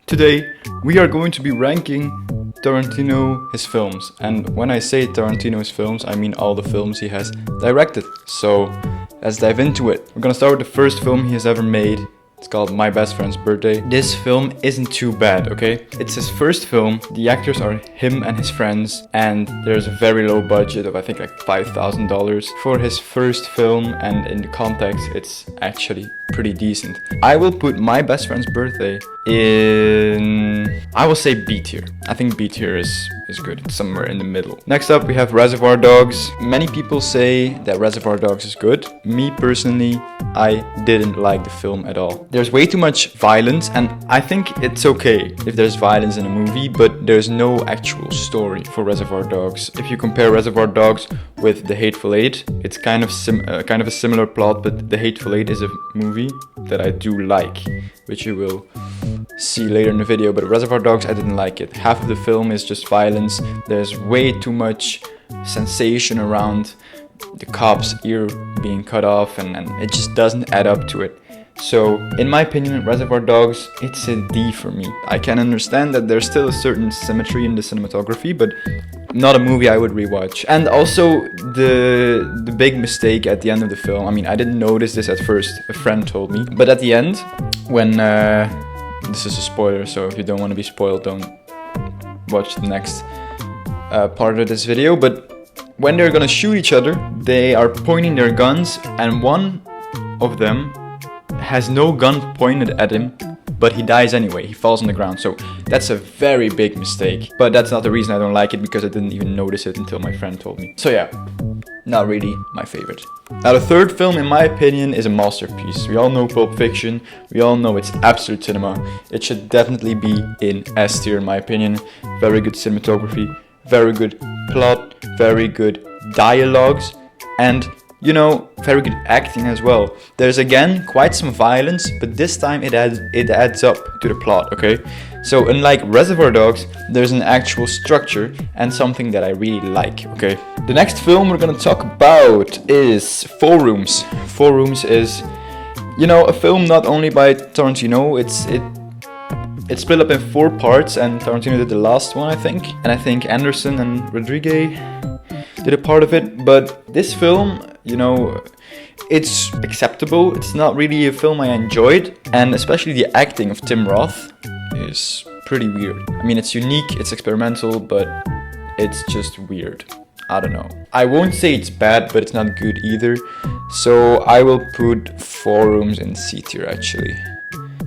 Today we are going to be ranking Tarantino his films, and when I say Tarantino his films, I mean all the films he has directed. So let's dive into it. We're gonna start with the first film he has ever made. It's called My Best Friend's Birthday. This film isn't too bad, okay? It's his first film. The actors are him and his friends, and there's a very low budget of I think like $5,000 for his first film, and in the context it's actually pretty decent. I will put My Best Friend's Birthday in, I will say B tier. I think B tier is good. It's somewhere in the middle. Next up we have Reservoir Dogs. Many people say that Reservoir Dogs is good. Me personally, I didn't like the film at all. There's way too much violence, and I think it's okay if there's violence in a movie, but there's no actual story for Reservoir Dogs. If you compare Reservoir Dogs with The Hateful Eight, it's kind of a similar plot, but The Hateful Eight is a movie that I do like, which you will see later in the video. But Reservoir Dogs, I didn't like it. Half of the film is just violence. There's way too much sensation around the cop's ear being cut off, and it just doesn't add up to it. So in my opinion, Reservoir Dogs, it's a D for me. I can understand that there's still a certain symmetry in the cinematography, but not a movie I would rewatch. And also the big mistake at the end of the film, I mean, I didn't notice this at first, a friend told me, but at the end, when this is a spoiler, so if you don't want to be spoiled, don't watch the next part of this video, but when they're gonna shoot each other, they are pointing their guns, and one of them has no gun pointed at him, but he dies anyway. He falls on the ground. So that's a very big mistake. But that's not the reason I don't like it, because I didn't even notice it until my friend told me. So yeah, not really my favorite. Now the third film, in my opinion, is a masterpiece. We all know Pulp Fiction. We all know it's absolute cinema. It should definitely be in S tier in my opinion. Very good cinematography, very good plot, very good dialogues, and you know, very good acting as well. There's again quite some violence, but this time it adds up to the plot, okay? So unlike Reservoir Dogs, there's an actual structure and something that I really like, okay? The next film we're gonna talk about is Four Rooms. Four Rooms is, you know, a film not only by Tarantino, it's split up in 4 parts, and Tarantino did the last one, I think. And I think Anderson and Rodriguez did a part of it, but this film, you know, it's acceptable. It's not really a film I enjoyed, and especially the acting of Tim Roth is pretty weird. I mean, it's unique, it's experimental, but it's just weird. I don't know. I won't say it's bad, but it's not good either. So I will put Four Rooms in C tier actually.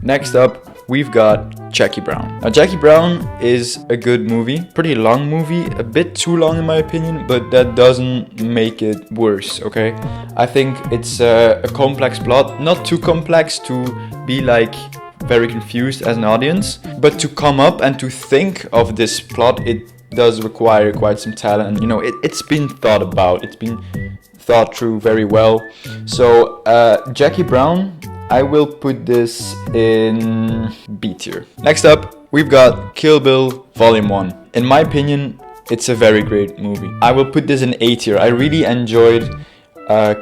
Next up, we've got Jackie Brown. Now Jackie Brown is a good movie, pretty long movie, a bit too long in my opinion, but that doesn't make it worse, okay? I think it's a complex plot, not too complex to be like very confused as an audience, but to come up and to think of this plot, it does require quite some talent, and you know, it's been thought about, it's been thought through very well. So Jackie Brown, I will put this in B tier. Next up, we've got Kill Bill Volume 1. In my opinion, it's a very great movie. I will put this in A tier. I really enjoyed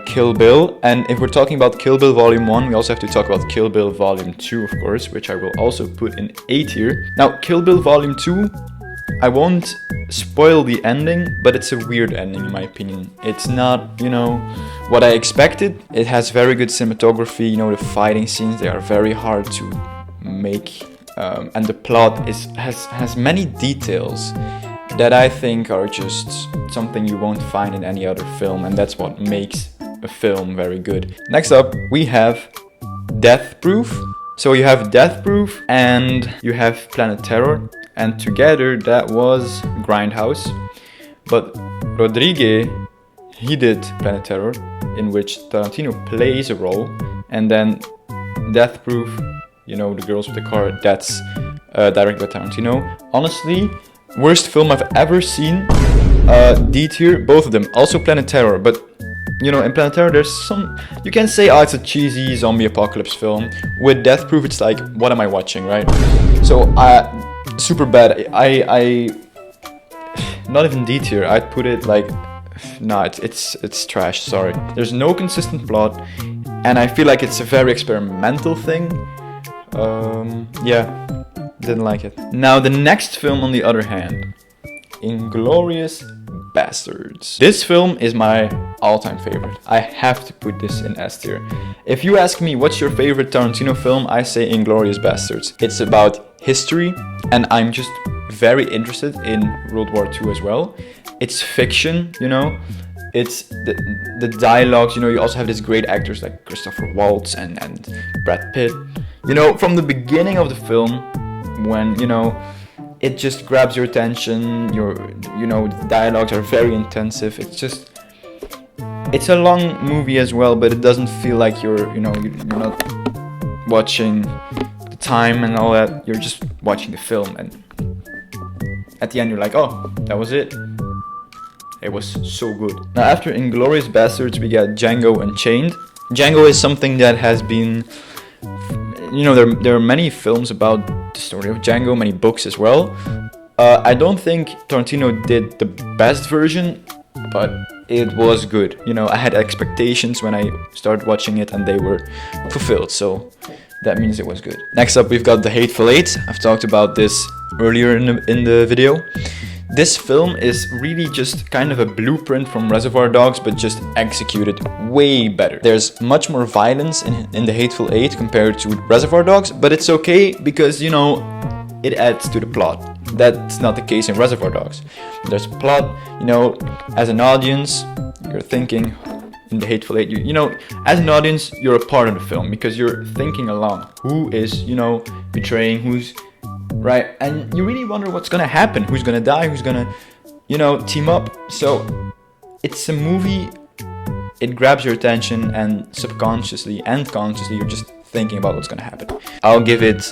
Kill Bill. And if we're talking about Kill Bill Volume 1, we also have to talk about Kill Bill Volume 2, of course, which I will also put in A tier. Now, Kill Bill Volume 2, I won't spoil the ending, but it's a weird ending in my opinion. It's not, you know, what I expected. It has very good cinematography, you know, the fighting scenes, they are very hard to make, and the plot has many details that I think are just something you won't find in any other film, and that's what makes a film very good. Next up, we have Death Proof. So you have Death Proof and you have Planet Terror, and together that was Grindhouse. But Rodriguez, he did Planet Terror, in which Tarantino plays a role, and then Death Proof, you know, the girls with the car, that's directed by Tarantino. Honestly, worst film I've ever seen, D tier, both of them. Also Planet Terror, but you know, in Planet Terror there's some, you can say, oh, it's a cheesy zombie apocalypse film. With Death Proof it's like, what am I watching, right? So super bad. I not even D tier. I'd put it like, nah, it's trash. Sorry. There's no consistent plot, and I feel like it's a very experimental thing. Yeah, didn't like it. Now the next film on the other hand, Inglourious Bastards. This film is my all-time favorite. I have to put this in S tier. If you ask me what's your favorite Tarantino film, I say Inglourious Bastards. It's about history and I'm just very interested in World War II as well. It's fiction, you know. It's the dialogues, you know. You also have these great actors like Christopher Waltz and Brad Pitt. You know, from the beginning of the film, when, you know, it just grabs your attention, you know, the dialogues are very intensive. It's a long movie as well, but it doesn't feel like you're not watching the time and all that. You're just watching the film, and at the end you're like, oh, that was it. It was so good. Now after Inglourious Bastards, we got Django Unchained. Django is something that has been, you know, there are many films about the story of Django, many books as well. I don't think Tarantino did the best version, but it was good. You know, I had expectations when I started watching it and they were fulfilled, so that means it was good. Next up we've got The Hateful Eight. I've talked about this earlier in the video. This film is really just kind of a blueprint from Reservoir Dogs, but just executed way better. There's much more violence in The Hateful Eight compared to Reservoir Dogs, but it's okay because, you know, it adds to the plot. That's not the case in Reservoir Dogs. There's a plot, you know, as an audience, you're thinking in The Hateful Eight, you know, as an audience, you're a part of the film because you're thinking along. Who is, you know, betraying, who's right, and you really wonder what's gonna happen, who's gonna die, who's gonna, you know, team up. So it's a movie, it grabs your attention, and subconsciously and consciously you're just thinking about what's gonna happen. I'll give it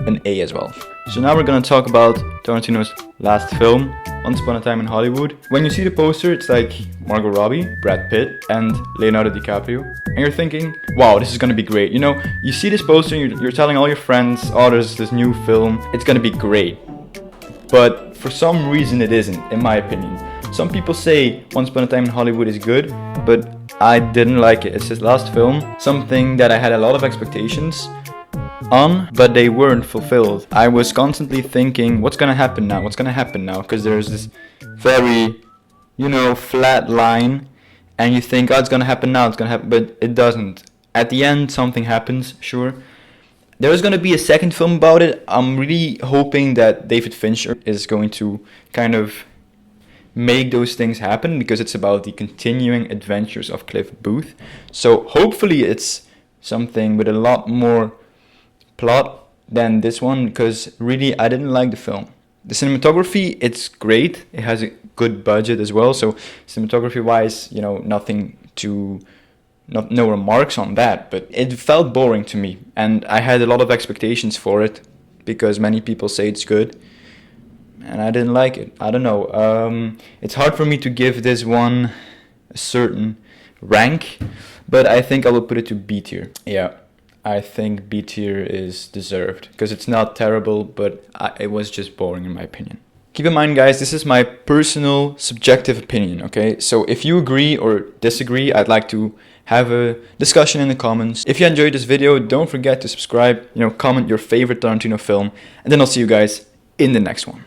an A as well. So now we're gonna talk about Tarantino's last film, Once Upon a Time in Hollywood. When you see the poster, it's like Margot Robbie, Brad Pitt, and Leonardo DiCaprio. And you're thinking, wow, this is gonna be great. You know, you see this poster and you're telling all your friends, oh, there's this new film, it's gonna be great. But for some reason it isn't, in my opinion. Some people say Once Upon a Time in Hollywood is good, but I didn't like it. It's his last film, something that I had a lot of expectations on, but they weren't fulfilled. I was constantly thinking, what's gonna happen now? What's gonna happen now? Because there's this very, you know, flat line, and you think, oh, it's gonna happen now, it's gonna happen, but it doesn't. At the end, something happens, sure. There is gonna be a second film about it. I'm really hoping that David Fincher is going to kind of make those things happen, because it's about the continuing adventures of Cliff Booth. So hopefully it's something with a lot more plot than this one, because really I didn't like the film. The cinematography, it's great, it has a good budget as well, so cinematography wise, you know, no remarks on that, but it felt boring to me, and I had a lot of expectations for it because many people say it's good, and I didn't like it. I don't know, it's hard for me to give this one a certain rank, but I think I will put it to B tier. Yeah, I think B tier is deserved, because it's not terrible, but it was just boring in my opinion. Keep in mind, guys, this is my personal subjective opinion, okay? So if you agree or disagree, I'd like to have a discussion in the comments. If you enjoyed this video, don't forget to subscribe, you know, comment your favorite Tarantino film, and then I'll see you guys in the next one.